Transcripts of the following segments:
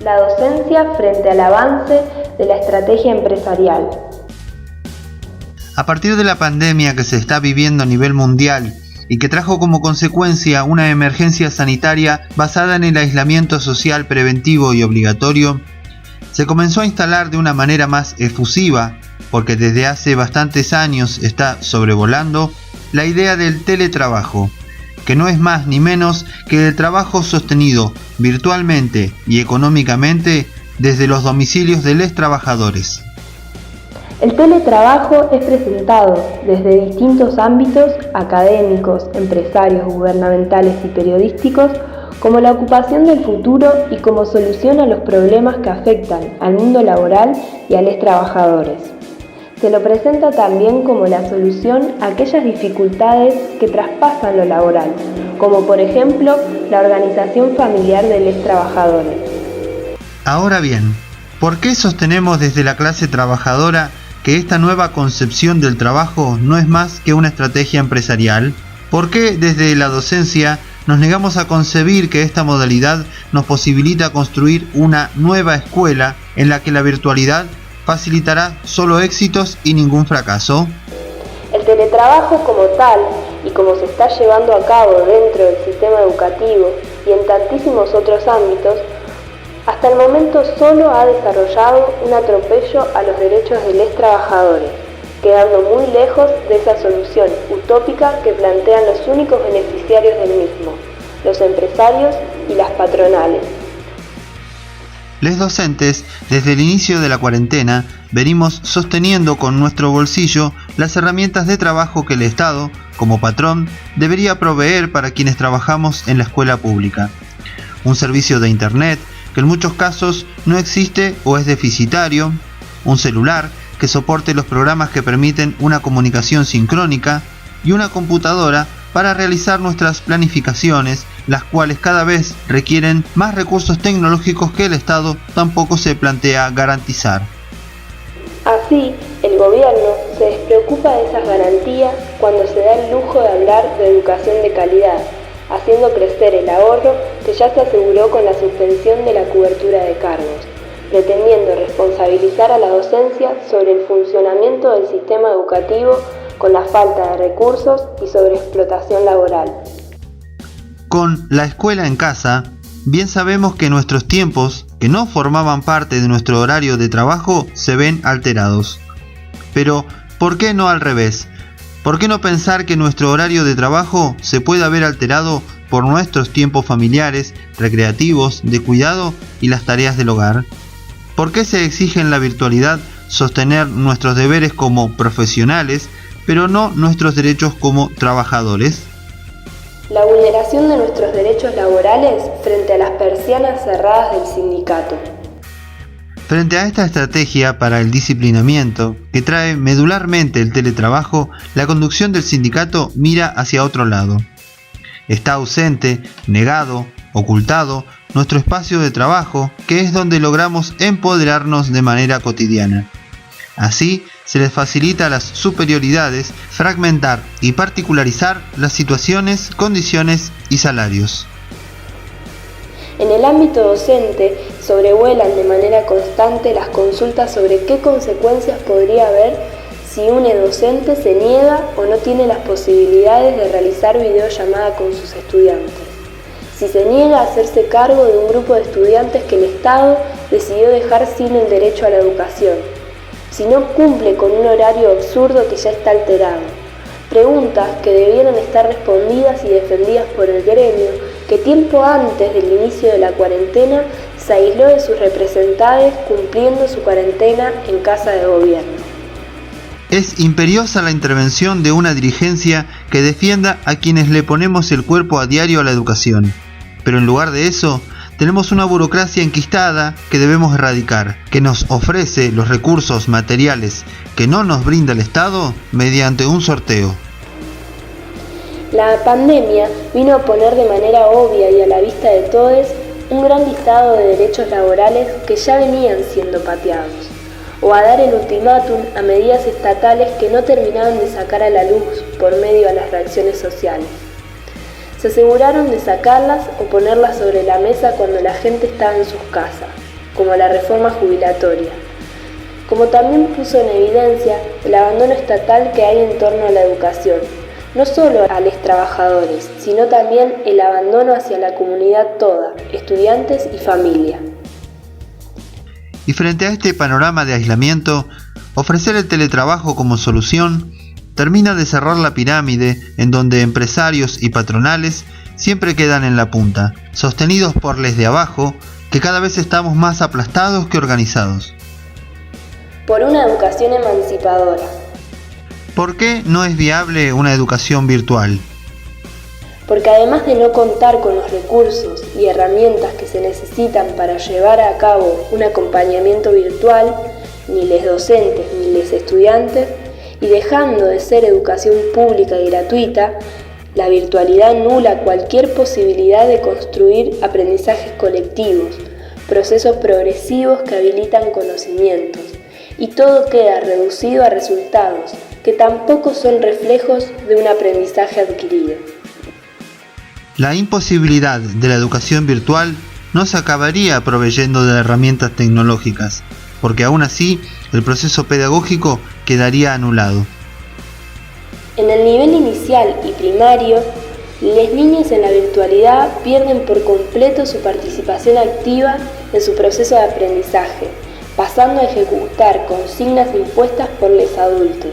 La docencia frente al avance de la estrategia empresarial. A partir de la pandemia que se está viviendo a nivel mundial y que trajo como consecuencia una emergencia sanitaria basada en el aislamiento social preventivo y obligatorio, se comenzó a instalar de una manera más efusiva, porque desde hace bastantes años está sobrevolando, la idea del teletrabajo, que no es más ni menos que el trabajo sostenido virtualmente y económicamente desde los domicilios de los trabajadores. El teletrabajo es presentado desde distintos ámbitos académicos, empresarios, gubernamentales y periodísticos como la ocupación del futuro y como solución a los problemas que afectan al mundo laboral y a los trabajadores. Se lo presenta también como la solución a aquellas dificultades que traspasan lo laboral, como por ejemplo la organización familiar de los trabajadores. Ahora bien, ¿por qué sostenemos desde la clase trabajadora que esta nueva concepción del trabajo no es más que una estrategia empresarial? ¿Por qué desde la docencia nos negamos a concebir que esta modalidad nos posibilita construir una nueva escuela en la que la virtualidad facilitará solo éxitos y ningún fracaso? El teletrabajo como tal y como se está llevando a cabo dentro del sistema educativo y en tantísimos otros ámbitos, hasta el momento solo ha desarrollado un atropello a los derechos de los trabajadores, quedando muy lejos de esa solución utópica que plantean los únicos beneficiarios del mismo, los empresarios y las patronales. Les docentes, desde el inicio de la cuarentena, venimos sosteniendo con nuestro bolsillo las herramientas de trabajo que el Estado, como patrón, debería proveer para quienes trabajamos en la escuela pública. Un servicio de Internet que en muchos casos no existe o es deficitario, un celular que soporte los programas que permiten una comunicación sincrónica y una computadora para realizar nuestras planificaciones, las cuales cada vez requieren más recursos tecnológicos que el Estado tampoco se plantea garantizar. Así, el gobierno se despreocupa de esas garantías cuando se da el lujo de hablar de educación de calidad, haciendo crecer el ahorro que ya se aseguró con la suspensión de la cobertura de cargos, pretendiendo responsabilizar a la docencia sobre el funcionamiento del sistema educativo con la falta de recursos y sobreexplotación laboral. Con la escuela en casa, bien sabemos que nuestros tiempos, que no formaban parte de nuestro horario de trabajo, se ven alterados. Pero, ¿por qué no al revés? ¿Por qué no pensar que nuestro horario de trabajo se puede ver alterado por nuestros tiempos familiares, recreativos, de cuidado y las tareas del hogar? ¿Por qué se exige en la virtualidad sostener nuestros deberes como profesionales, pero no nuestros derechos como trabajadores? La vulneración de nuestros derechos laborales frente a las persianas cerradas del sindicato. Frente a esta estrategia para el disciplinamiento que trae medularmente el teletrabajo, la conducción del sindicato mira hacia otro lado. Está ausente, negado, ocultado nuestro espacio de trabajo, que es donde logramos empoderarnos de manera cotidiana. Así, se les facilita a las superioridades fragmentar y particularizar las situaciones, condiciones y salarios. En el ámbito docente, sobrevuelan de manera constante las consultas sobre qué consecuencias podría haber si un docente se niega o no tiene las posibilidades de realizar videollamada con sus estudiantes. Si se niega a hacerse cargo de un grupo de estudiantes que el Estado decidió dejar sin el derecho a la educación. Si no cumple con un horario absurdo que ya está alterado. Preguntas que debieran estar respondidas y defendidas por el gremio, que tiempo antes del inicio de la cuarentena se aisló de sus representantes cumpliendo su cuarentena en casa de gobierno. Es imperiosa la intervención de una dirigencia que defienda a quienes le ponemos el cuerpo a diario a la educación. Pero en lugar de eso, tenemos una burocracia enquistada que debemos erradicar, que nos ofrece los recursos materiales que no nos brinda el Estado mediante un sorteo. La pandemia vino a poner de manera obvia y a la vista de todos un gran listado de derechos laborales que ya venían siendo pateados, o a dar el ultimátum a medidas estatales que no terminaban de sacar a la luz por medio de las reacciones sociales. Se aseguraron de sacarlas o ponerlas sobre la mesa cuando la gente estaba en sus casas, como la reforma jubilatoria. Como también puso en evidencia el abandono estatal que hay en torno a la educación, no solo a los trabajadores, sino también el abandono hacia la comunidad toda, estudiantes y familia. Y frente a este panorama de aislamiento, ofrecer el teletrabajo como solución termina de cerrar la pirámide en donde empresarios y patronales siempre quedan en la punta, sostenidos por los de abajo, que cada vez estamos más aplastados que organizados. Por una educación emancipadora. ¿Por qué no es viable una educación virtual? Porque además de no contar con los recursos y herramientas que se necesitan para llevar a cabo un acompañamiento virtual, ni los docentes ni los estudiantes, y dejando de ser educación pública y gratuita, la virtualidad anula cualquier posibilidad de construir aprendizajes colectivos, procesos progresivos que habilitan conocimientos, y todo queda reducido a resultados que tampoco son reflejos de un aprendizaje adquirido. La imposibilidad de la educación virtual no se acabaría proveyendo de herramientas tecnológicas, porque aún así el proceso pedagógico quedaría anulado. En el nivel inicial y primario, los niños en la virtualidad pierden por completo su participación activa en su proceso de aprendizaje, pasando a ejecutar consignas impuestas por los adultos,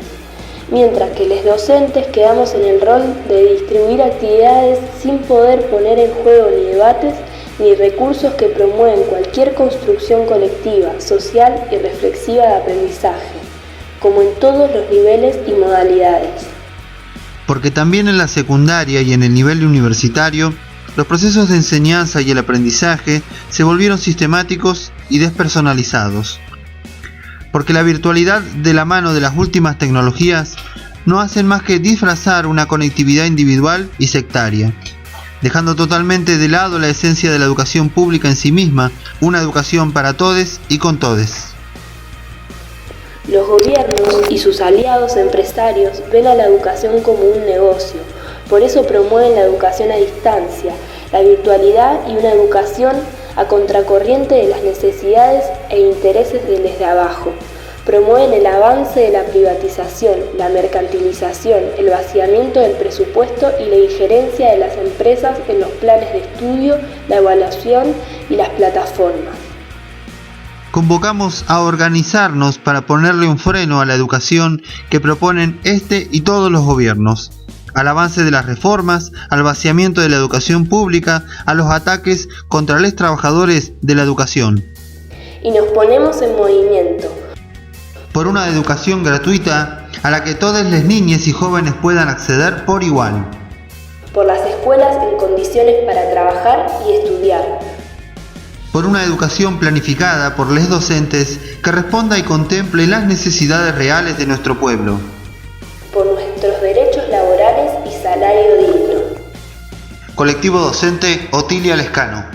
mientras que los docentes quedamos en el rol de distribuir actividades sin poder poner en juego ni debates ni recursos que promueven cualquier construcción colectiva, social y reflexiva de aprendizaje, como en todos los niveles y modalidades. Porque también en la secundaria y en el nivel universitario, los procesos de enseñanza y el aprendizaje se volvieron sistemáticos y despersonalizados. Porque la virtualidad de la mano de las últimas tecnologías no hacen más que disfrazar una conectividad individual y sectaria, dejando totalmente de lado la esencia de la educación pública en sí misma, una educación para todes y con todes. Los gobiernos y sus aliados empresarios ven a la educación como un negocio, por eso promueven la educación a distancia, la virtualidad y una educación a contracorriente de las necesidades e intereses de los de abajo. Promueven el avance de la privatización, la mercantilización, el vaciamiento del presupuesto y la injerencia de las empresas en los planes de estudio, la evaluación y las plataformas. Convocamos a organizarnos para ponerle un freno a la educación que proponen este y todos los gobiernos, al avance de las reformas, al vaciamiento de la educación pública, a los ataques contra los trabajadores de la educación. Y nos ponemos en movimiento. Por una educación gratuita a la que todas las niñas y jóvenes puedan acceder por igual. Por las escuelas en condiciones para trabajar y estudiar. Por una educación planificada por los docentes que responda y contemple las necesidades reales de nuestro pueblo. Por nuestros derechos laborales y salario digno. Colectivo Docente Otilia Lescano.